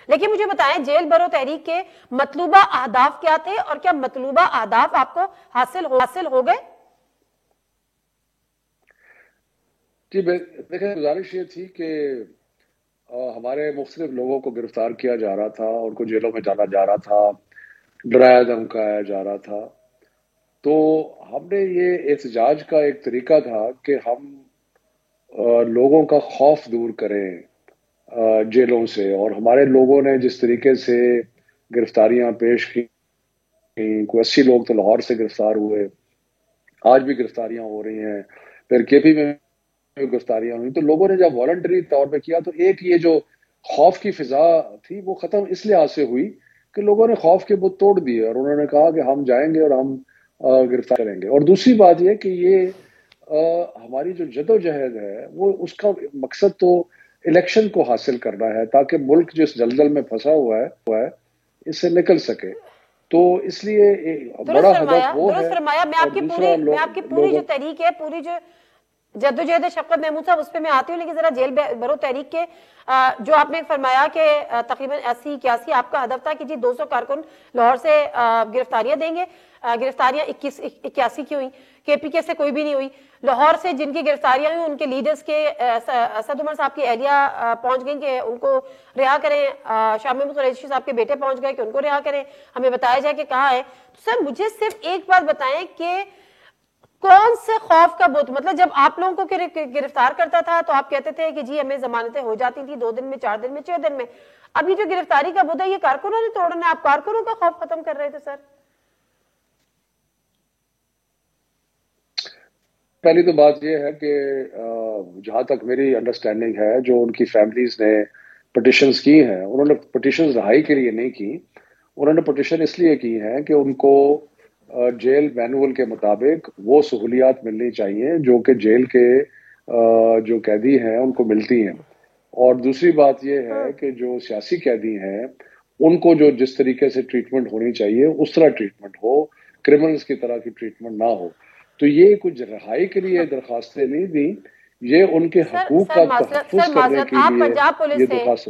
لیکن مجھے بتائیں جیل برو تحریک کے مطلوبہ اہداف کیا تھے اور کیا مطلوبہ اہداف آپ کو حاصل ہو گئے؟ جی دیکھیں گزارش یہ تھی کہ ہمارے مختلف لوگوں کو گرفتار کیا جا رہا تھا، ان کو جیلوں میں ڈالا جا رہا تھا، ڈرایا دھمکایا جا رہا تھا. تو ہم نے یہ احتجاج کا ایک طریقہ تھا کہ ہم لوگوں کا خوف دور کریں جیلوں سے. اور ہمارے لوگوں نے جس طریقے سے گرفتاریاں پیش کی، کوئی 80 لوگ تو لاہور سے گرفتار ہوئے، آج بھی گرفتاریاں ہو رہی ہیں، پھر کے پی میں گرفتاریاں ہوئی. تو لوگوں نے جب والنٹری طور پہ کیا تو ایک یہ جو خوف کی فضا تھی وہ ختم اس لحاظ سے ہوئی کہ لوگوں نے خوف کے بت توڑ دیے اور انہوں نے کہا کہ ہم جائیں گے اور ہم گرفتار کریں گے. اور دوسری بات یہ کہ یہ ہماری جو جدوجہد ہے وہ اس کا مقصد تو الیکشن کو حاصل کرنا ہے تاکہ ملک جس دلدل میں پھنسا ہوا ہے اس سے نکل سکے. تو اس لیے بڑا ہدف وہ ہے. درست فرمایا. میں آپ کی پوری جو تحریک ہے، پوری جو جدوجہد شفقت محمود صاحب، اس پہ میں آتی ہوں، لیکن ذرا جیل برو تحریک کے جو آپ نے فرمایا کہ تقریباً 80-81 آپ کا ہدف تھا کہ جی 200 کارکن لاہور سے گرفتاریاں دیں گے. گرفتاریاں 81 کی ہوئی، کے پی کے سے کوئی بھی نہیں ہوئی. لاہور سے جن کی گرفتاریاں ہوئی ان کے لیڈرز کے اسد عمر صاحب کی اہلیہ پہنچ گئیں کہ ان کو رہا کریں، شاہ محمود قریشی صاحب کے بیٹے پہنچ گئے کہ ان کو رہا کریں، ہمیں بتایا جائے کہ کہاں ہے. سر مجھے صرف ایک بات بتائیں کہ کون سے خوف کا بت، مطلب جب آپ لوگوں کو گرفتار کرتا تھا تو آپ کہتے تھے کہ جی ہمیں ضمانتیں ہو جاتی تھی 2 دن میں، 4 دن میں، 6 دن میں. ابھی جو گرفتاری کا بت ہے یہ کارکنوں نے توڑنا ہے، آپ کارکنوں کا خوف ختم کر رہے تھے سر. پہلی تو بات یہ ہے کہ جہاں تک میری انڈرسٹینڈنگ ہے، جو ان کی فیملیز نے پٹیشنز کی ہیں، انہوں نے پٹیشنز رہائی کے لیے نہیں کی، انہوں نے پٹیشن اس لیے کی ہیں کہ ان کو جیل مینول کے مطابق وہ سہولیات ملنی چاہیے جو کہ جیل کے جو قیدی ہیں ان کو ملتی ہیں. اور دوسری بات یہ ہے کہ جو سیاسی قیدی ہیں ان کو جو جس طریقے سے ٹریٹمنٹ ہونی چاہیے اس طرح ٹریٹمنٹ ہو، کرمنلز کی طرح کی ٹریٹمنٹ نہ ہو. تو یہ کچھ رہائی کے لیے درخواستیں نہیں دیں، یہ ان کے حقوق کا تحفظ کرنے کے لیے یہ درخواست.